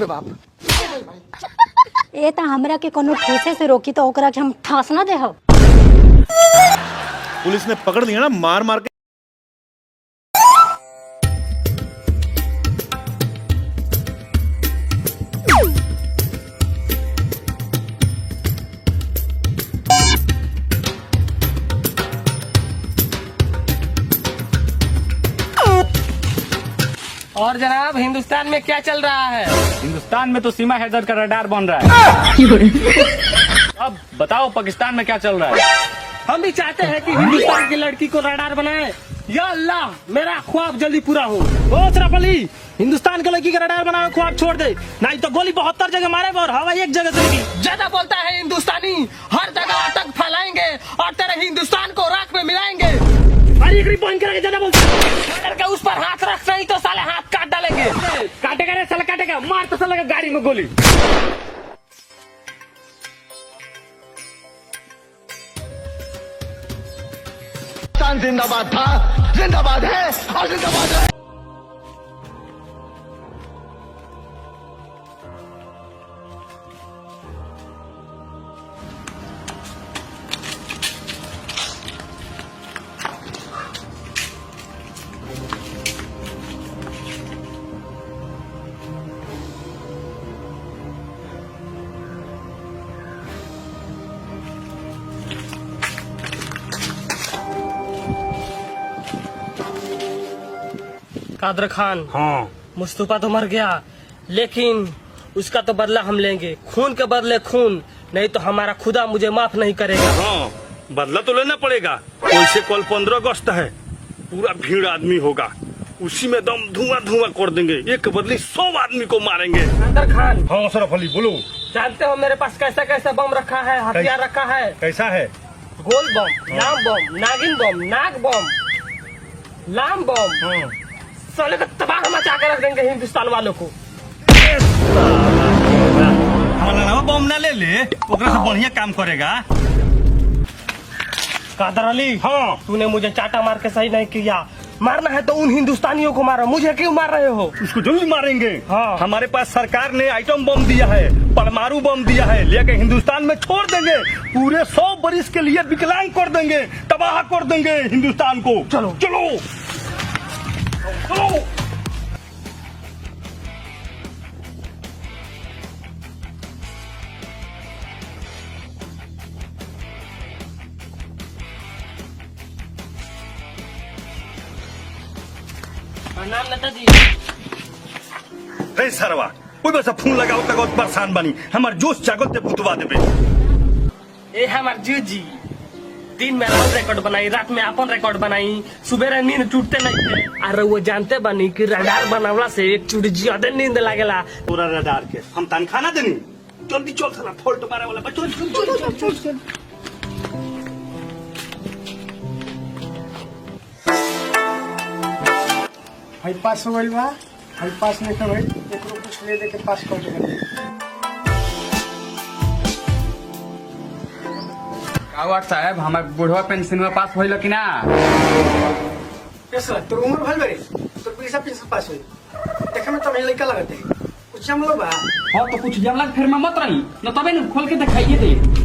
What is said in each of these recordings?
बाप ए ता हमरा के कोनो ठोसे से रोकी तो ओकरा के हम ठास ना देहब। पुलिस ने पकड़ लिया ना मार मार के। और जनाब हिंदुस्तान में क्या चल रहा है? हिंदुस्तान में तो सीमा हैदर का रडार बन रहा है। अब बताओ पाकिस्तान में क्या चल रहा है? हम भी चाहते हैं कि हिंदुस्तान की लड़की को रडार बनाए। या अल्लाह मेरा ख्वाब जल्दी पूरा हो। ओ शरफ अली, हिंदुस्तान के लड़की का रडार बनाओ, ख्वाब छोड़ दे, नहीं तो गोली 72 जगह मारे और हवा एक जगह से लगी। ज्यादा बोलता है हिंदुस्तानी, हर जगह आतंक फैलाएंगे और तेरे हिंदुस्तान को राख में मिलाएंगे। पॉइंट करके ज्यादा बोलता है के उस पर हाथ रख नहीं तो साले हाथ काट डालेंगे। काटेगा रे साला काटेगा, मार तो साला गाड़ी में गोली। जिंदाबाद था, जिंदाबाद है और जिंदाबाद है। कादर खान, हाँ मुस्तफा तो मर गया, लेकिन उसका तो बदला हम लेंगे। खून के बदले खून, नहीं तो हमारा खुदा मुझे माफ नहीं करेगा। हाँ, बदला तो लेना पड़ेगा। वैसे कल 15 अगस्त है, पूरा भीड़ आदमी होगा, उसी में दम धुआं धुआं कर देंगे। एक बदले 100 आदमी को मारेंगे। कादर खान, हाँ शरफ अली बोलो। जानते हो मेरे पास कैसा कैसा बम रखा है, हथियार रखा है? कैसा है? गोल बम, लाम बम, नागिन बम, नाग बम, लाम बम, साले को तबाह मचा के रख देंगे हिंदुस्तान वालों को। हमारा बम ना ले ले, ओकरा से बढ़िया काम करेगा। कादर अली, हाँ तूने मुझे चाटा मार के सही नहीं किया। मारना है तो उन हिंदुस्तानियों को मारो, मुझे क्यों मार रहे हो? उसको जरूर मारेंगे। हाँ। हमारे पास सरकार ने आइटम बम दिया है, परमाणु बम दिया है, लेके हिंदुस्तान में छोड़ देंगे। पूरे 100 बरिस के लिए विकलांग कर देंगे, तबाह कर देंगे हिंदुस्तान को। चलो चलो चलो। प्रणाम नेताजी। रे सरवा, कोई बस फोन लगाओ तक परेशान बनी, हमार जोश जागत भूतवा देवे। ए हमार जूजी, दिन में राउंड रिकॉर्ड बनाई, रात में अपन रिकॉर्ड बनाई, सुबह नींद टूटते नहीं थे। अरे वो जानते बनी कि रडार बनावला से एक चुट ज्यादा नींद लागेला। पूरा रडार के हम तनखा ना देनी। जल्दी चल साला, फॉल्ट मारे वाला बच्चों। चल। भाई पास हो गई बा, भाई पास नहीं कर भाई, एकरो कुछ ले दे के पास कर दे। कावट साहब, हमार बुढ़वा पेंशन में पास होइल कि ना? कैसा तोर उम्र भइल बरे, तोर पैसा पेंशन पास होई, देखे में तो भाई लड़का लगत है, कुछ हम लोग बा। हाँ तो कुछ जमला फिर में मत रही, न तबे न खोल के दिखाइए दे।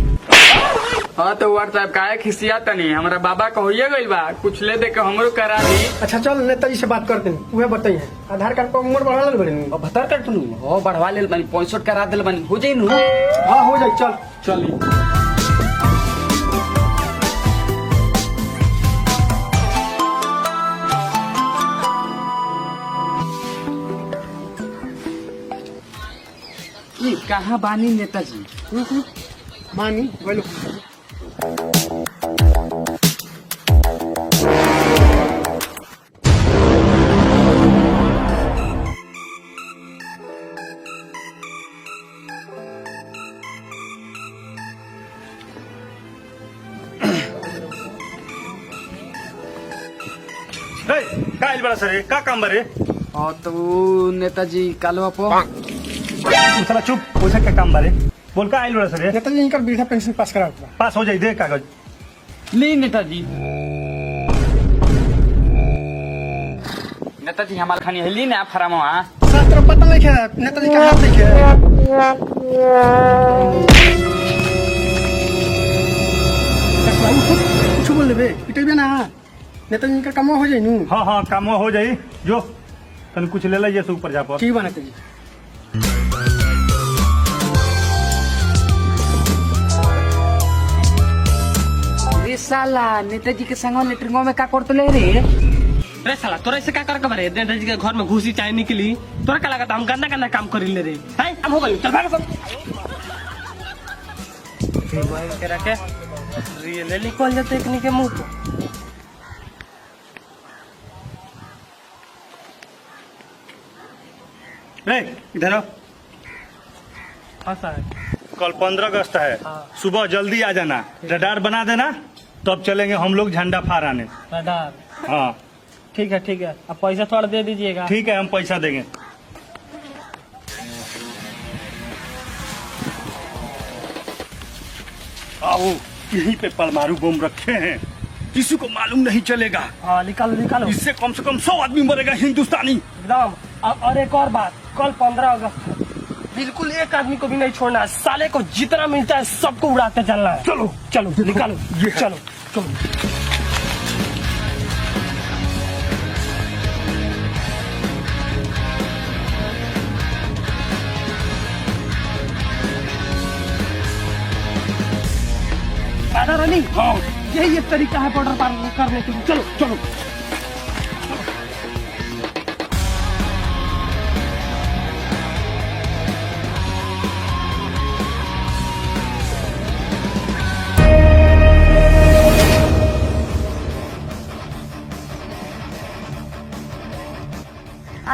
हाँ तो वाट साहब काहे खिसिया तनी, हमारा बाबा को होइए गइल बा, कुछ ले दे के हमरो करा दी। अच्छा चल नेताजी से बात करते हैं, उहे बताइए आधार कार्ड पर उम्र बढ़ा ले बरे। अब 72 कर तू, हो बढ़वा लेल बानी, 65 करा देल बानी, हो जाई नु। हाँ हो जाए, चल चली। कहाँ बानी नेताजी? मानी बोलो। का आइल बड़ा सर, का काम बरे? हाँ तो नेताजी कालवा पो साला चुप, पैसा का काम बारे बोल। का आइल बड़ा सर? नेताजी इनका वृद्धा पेंशन पास करा बा। पास हो जाई, दे कागज। नहीं नेताजी, नेताजी हमार खानी हेली ना फरामवा शास्त्र पता नहीं है नेताजी का हाथ नहीं है कुछ बोल लेबे पिटेबे ना नेताजी का काम हो जाई नु हाँ हाँ काम हो जाई जो तन कुछ ले लीजिए ऊपर जा पर ठीक बा नेताजी रे साला नेताजी के संग लेटरिंगो में का करतले रे रे साला तोरा ऐसे क्या कर के बारे नेताजी के घर में घुसी चाय निकली तोरा क्या लगा हम गंदा गंदा काम करी ले रे हैं हम हो गई चल भाग सब के रखे रियल निकल जाते एकनी के मुंह रे इधर आओ हाँ सर कल 15 अगस्त है सुबह जल्दी आ जाना रडार बना देना तब चलेंगे हम लोग झंडा फहराने रडार हाँ ठीक है अब पैसा थोड़ा दे दीजिएगा ठीक है हम पैसा देंगे आओ यहीं पे परमाणु बम रखे हैं किसी को मालूम नहीं चलेगा हाँ निकालो इससे कम से कम 100 आदमी मरेगा हिंदुस्तानी एकदम और एक और बात कल 15 अगस्त है बिल्कुल एक आदमी को भी नहीं छोड़ना है साले को जितना मिलता है सबको उड़ाते चलना है चलो चलो निकालो ये है। चलो चलो राधा रानी हाँ यही एक तरीका है बॉर्डर पार करने के लिए चलो चलो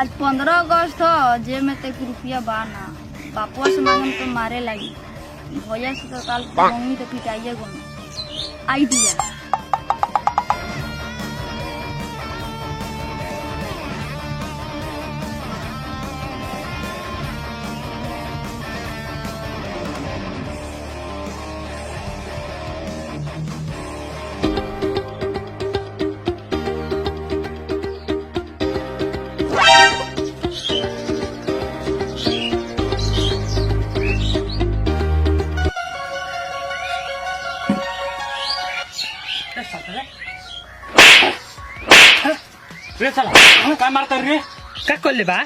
आज 15 अगस्त हो जेब में तक रुपया बाना बापू से मांगम तो मारे लगी भैया से तो काल मम्मी तो पिटाइए गो आइडिया रे साला का मारता रे का कर ले बा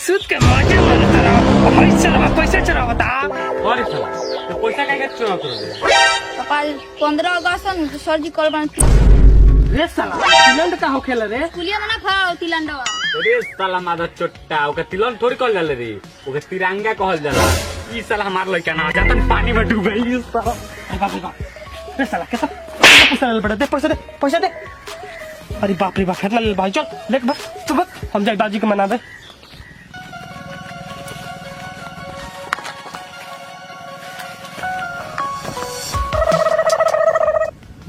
सूद के मजे मारता रहो पैसा चढ़ा बता अरे साला तो पैसा का चोरा कर दे पापा 15 अगस्त न तो सर जी कल बन रे साला तिलंड का हो खेल रे पुलिया मना खाओ तिलंडवा अरे साला मादा चोट्टा ओके तिलन थोड़ी कहल जाला रे ओके तिरंगा कहल जाला ई साला हमार लइका ना जातन पानी में डूब गई साला अरे बाप रे बाप रे साला कैसा पैसा ले बड़ा दे पैसा दे अरे बाप रे बाप खेलना ले भाई चल ले बस तू बस हम जाए दादी को मना दे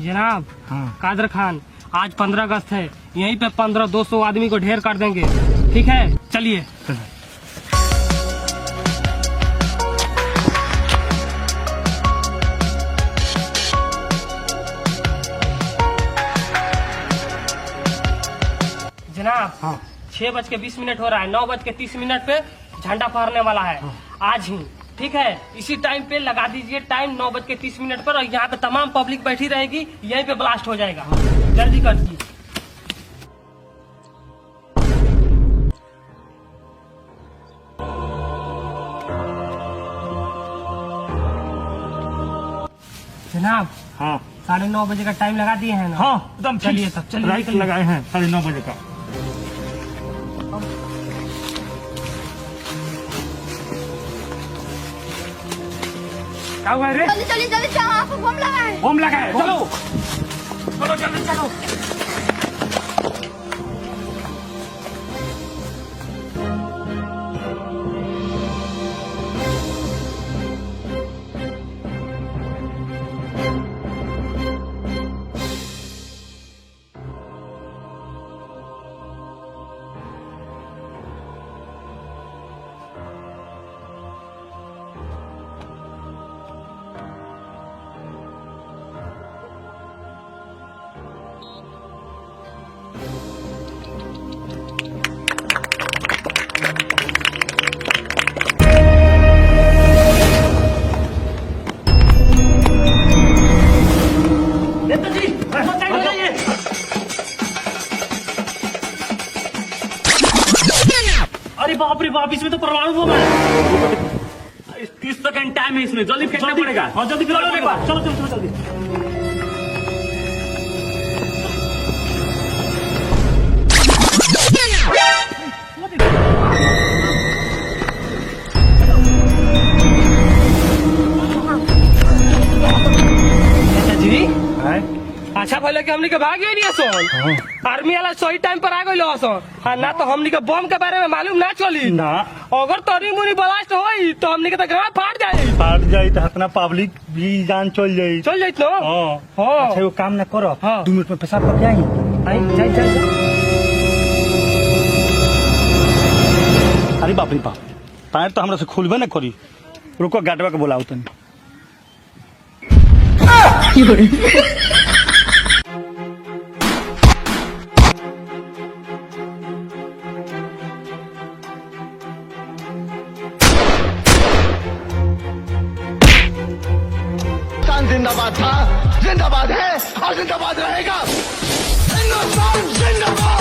जनाब कादर खान आज 15 अगस्त है यहीं पे 1500-200 आदमी को ढेर कर देंगे ठीक है चलिए जनाब 6:20 हो रहा है 9:30 पे झंडा फहरने वाला है आज ही ठीक है इसी टाइम पे लगा दीजिए टाइम 9:30 पर और यहाँ पे तमाम पब्लिक बैठी रहेगी यहीं पे ब्लास्ट हो जाएगा जल्दी कर दीजिए जनाब हाँ 9:30 बजे का टाइम लगा दिए हैं ना हाँ एकदम चलिए तब चलिए राइट लगाए हैं 9:30 बजे का क्या हुआ रे जल्दी जल्दी जल्दी चलो आपको बम लगाए बम लगाए चलो चलो जल्दी चलो अरे बाप रे बाप, इसमें तो परमाणु बम है। 30 सेकंड टाइम है इसमें, जल्दी फेंकना पड़ेगा। हाँ जल्दी चलो चलो चलो जल्दी। जी अच्छा भले कि हमनी के भाग गई नहीं सोन, आर्मी वाला सही टाइम पर आ गई सोन। हाँ ना तो हमनी के बम के बारे में मालूम ना चली ना अगर तरी मुनी ब्लास्ट होई तो हमनी के तो गांव फाट जाई। फाट जाई तो अपना पब्लिक भी जान चल जाई। चल जाई तो हाँ हाँ अच्छा वो काम ना करो, हाँ। 2 मिनट में पेशाब करके आई जाई जाई। अरे बाप रे बाप, पैर तो हमरा से खुलबे ना करी। रुको गाटवा के बोलाओ तनी। जिंदाबाद था, जिंदाबाद है और जिंदाबाद रहेगा। हिंदुस्तान जिंदाबाद।